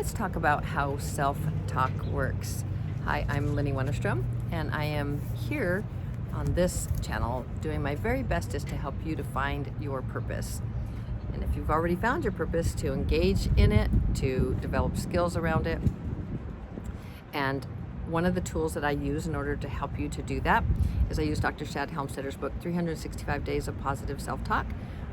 let's talk about how self-talk works. Hi, I'm Lenny Wennerstrom, and I am here on this channel doing my very bestest to help you to find your purpose. And if you've already found your purpose, to engage in it, to develop skills around it. And one of the tools that I use in order to help you to do that is I use Dr. Shad Helmstetter's book, 365 Days of Positive Self-Talk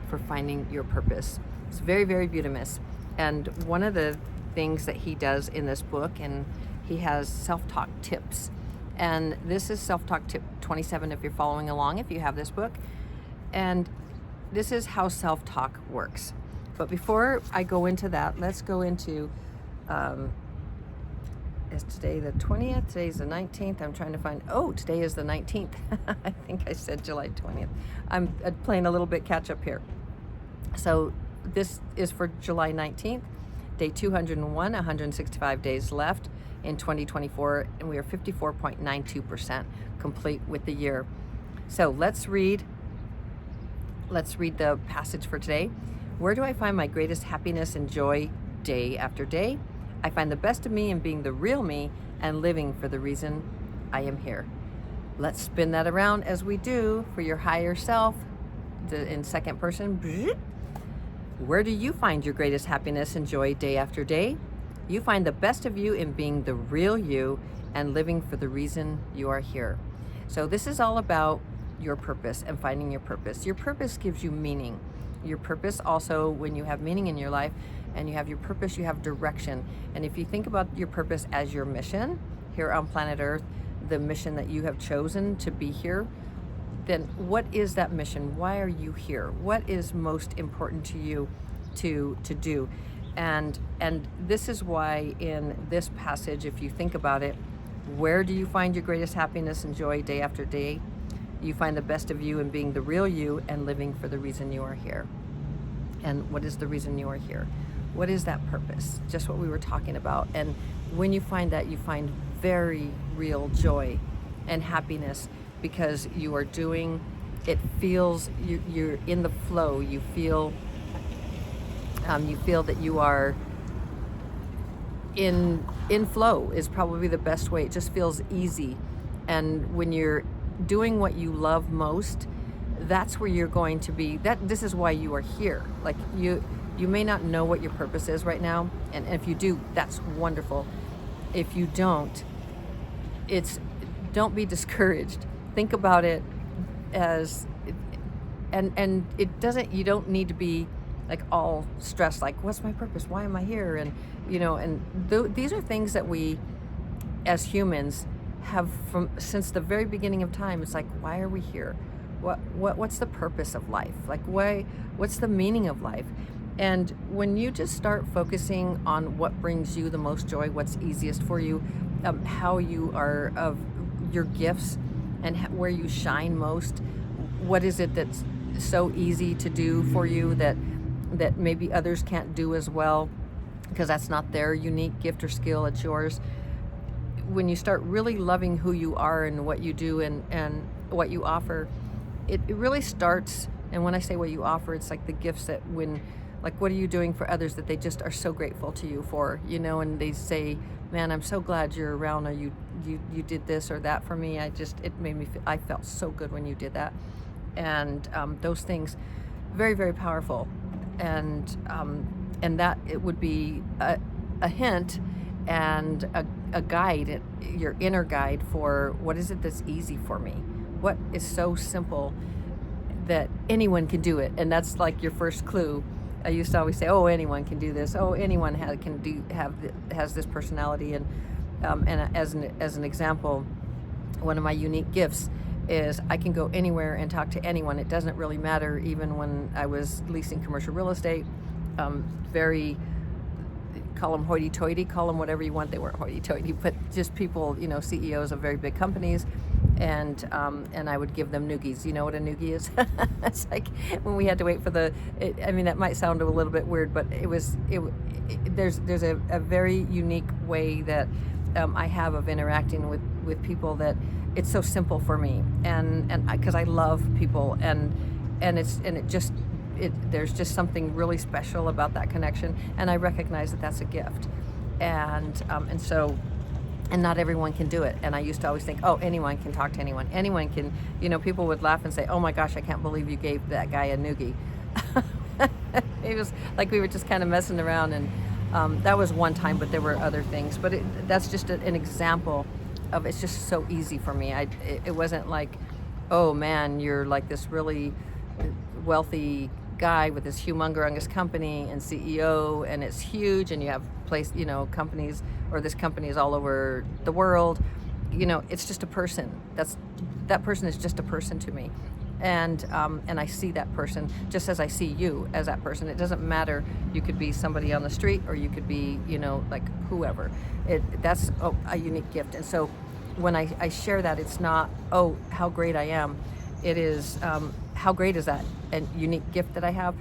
for Finding Your Purpose. It's very, very beautiful. And one of the things that he does in this book, and he has self-talk tips. And this is self-talk tip 27 if you're following along, if you have this book. And this is how self-talk works. But before I go into that, let's go into, is today the 20th? Today's the 19th. I'm trying to find, today is the 19th. I think I said July 20th. I'm playing a little bit catch up here. So this is for July 19th, day 201, 165 days left in 2024, and we are 54.92% complete with the year. So let's read the passage for today. Where do I find my greatest happiness and joy day after day? I find the best of me in being the real me and living for the reason I am here. Let's spin that around as we do for your higher self in second person. Where do you find your greatest happiness and joy day after day? You find the best of you in being the real you and living for the reason you are here. So this is all about your purpose and finding your purpose. Your purpose gives you meaning. Your purpose also, when you have meaning in your life and you have your purpose, you have direction. And if you think about your purpose as your mission here on planet Earth, the mission that you have chosen to be here, then what is that mission? Why are you here? What is most important to you to do? And this is why in this passage, if you think about it, where do you find your greatest happiness and joy day after day? You find the best of you in being the real you and living for the reason you are here. And what is the reason you are here? What is that purpose? Just what we were talking about. And when you find that, you find very real joy and happiness, because you are doing, it feels, you're in the flow. You feel that you are in flow is probably the best way. It just feels easy. And when you're doing what you love most, that's where you're going to be. This is why you are here. Like you may not know what your purpose is right now, and if you do, that's wonderful. If you don't, don't be discouraged. Think about it as, and it doesn't, you don't need to be like all stressed, like, what's my purpose? Why am I here? And, these are things that we as humans have since the very beginning of time. It's like, why are we here? What's the purpose of life? Like, what's the meaning of life? And when you just start focusing on what brings you the most joy, what's easiest for you, how you are, of your gifts and where you shine most, what is it that's so easy to do for you that maybe others can't do as well, because that's not their unique gift or skill, it's yours. When you start really loving who you are and what you do and what you offer, it really starts. And when I say what you offer, it's like the gifts that what are you doing for others that they just are so grateful to you for, and they say, man, I'm so glad you're around, or you did this or that for me. It made me feel, I felt so good when you did that. And those things, very, very powerful. And that it would be a hint and a guide, your inner guide for what is it that's easy for me? What is so simple that anyone can do it? And that's like your first clue. I used to always say, anyone can do this. Anyone has this personality. And as an example, one of my unique gifts is I can go anywhere and talk to anyone. It doesn't really matter. Even when I was leasing commercial real estate, call them hoity-toity, call them whatever you want. They weren't hoity-toity, but just people, CEOs of very big companies. And I would give them noogies. You know what a noogie is? It's like when we had to wait for that might sound a little bit weird, but there's a very unique way that I have of interacting with people that it's so simple for me, and because I love people, and there's just something really special about that connection, and I recognize that that's a gift. And so, and not everyone can do it. And I used to always think, oh, anyone can talk to anyone. Anyone can, people would laugh and say, oh my gosh, I can't believe you gave that guy a noogie. It was like we were just kind of messing around, and that was one time, but there were other things. But that's just an example of, it's just so easy for me. It wasn't like, oh man, you're like this really wealthy guy with this humongous company and CEO, and it's huge, and you have companies, or this company is all over the world. It's just a person. That person is just a person to me. And I see that person just as I see you as that person. It doesn't matter. You could be somebody on the street, or you could be, like whoever. That's a unique gift. And so when I share that, it's not, oh, how great I am. It is, how great is that a unique gift that I have?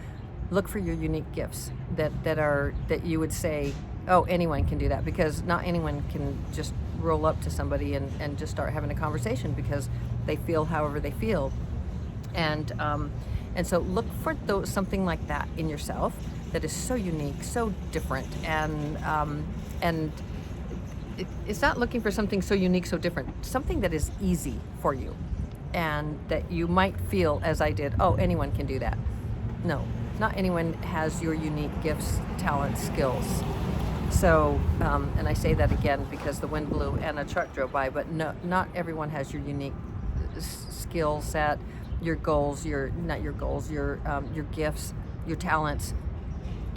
Look for your unique gifts that you would say, oh, anyone can do that, because not anyone can just roll up to somebody and just start having a conversation because they feel however they feel. And so look for something like that in yourself that is so unique, so different, and it's not looking for something so unique, so different, something that is easy for you, and that you might feel, as I did, oh, anyone can do that. No, not anyone has your unique gifts, talents, skills. So, and I say that again because the wind blew and a truck drove by, but no, not everyone has your unique skill set, your goals, your gifts, your talents.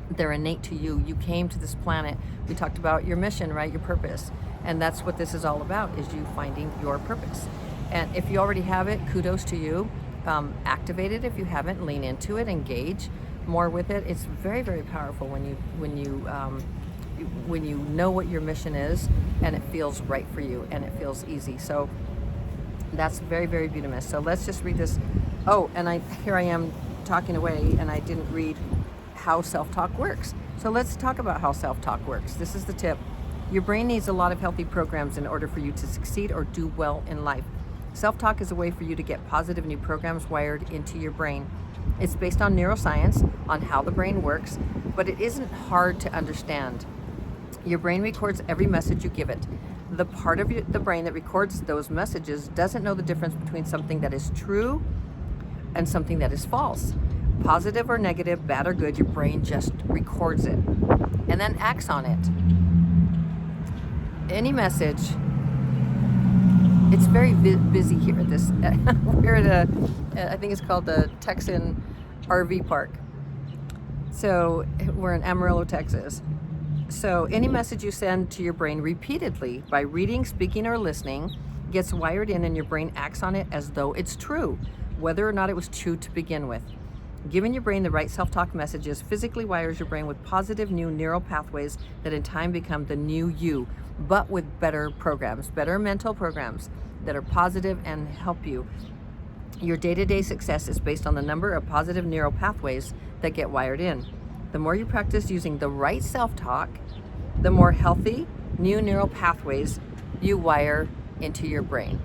They're innate to you. You came to this planet. We talked about your mission, right? Your purpose. And that's what this is all about, is you finding your purpose. And if you already have it, kudos to you. Activate it. If you haven't, lean into it, engage more with it. It's very, very powerful when you know what your mission is, and it feels right for you, and it feels easy. So that's very, very beautiful. So let's just read this. Oh, and here I am talking away, and I didn't read how self-talk works. So let's talk about how self-talk works. This is the tip. Your brain needs a lot of healthy programs in order for you to succeed or do well in life. Self-talk is a way for you to get positive new programs wired into your brain. It's based on neuroscience, on how the brain works, but it isn't hard to understand. Your brain records every message you give it. The part of the brain that records those messages doesn't know the difference between something that is true and something that is false. Positive or negative, bad or good, your brain just records it and then acts on it. Any message, it's very busy here at this, we're at I think it's called the Texan RV Park. So we're in Amarillo, Texas. So any message you send to your brain repeatedly by reading, speaking, or listening gets wired in, and your brain acts on it as though it's true, whether or not it was true to begin with. Giving your brain the right self-talk messages physically wires your brain with positive new neural pathways that in time become the new you, but with better programs, better mental programs that are positive and help you. Your day-to-day success is based on the number of positive neural pathways that get wired in. The more you practice using the right self-talk, the more healthy new neural pathways you wire into your brain.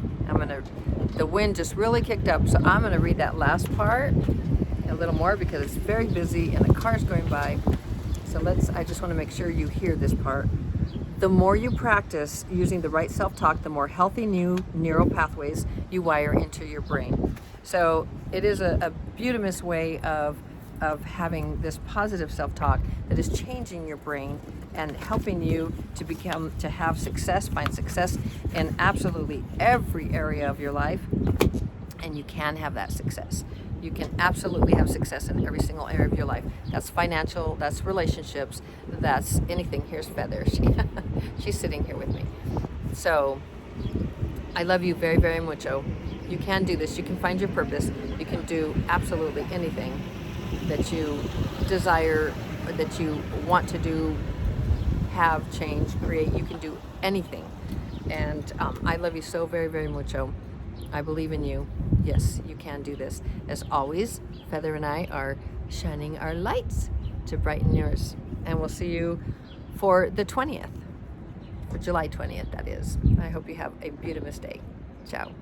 The wind just really kicked up, so I'm gonna read that last part a little more because it's very busy and the car's going by. So I just wanna make sure you hear this part. The more you practice using the right self-talk, the more healthy new neural pathways you wire into your brain. So it is a beautimous way of having this positive self-talk that is changing your brain and helping you to have success, find success in absolutely every area of your life. And you can have that success. You can absolutely have success in every single area of your life. That's financial, that's relationships, that's anything. Here's Feather. She's sitting here with me. So I love you very, very mucho. You can do this. You can find your purpose. You can do absolutely anything that you desire, that you want to do, have, change, create. You can do anything. And I love you so very, very mucho. I believe in you. Yes, you can do this. As always, Feather and I are shining our lights to brighten yours. And we'll see you for the 20th, for July 20th, that is. I hope you have a beautiful day. Ciao.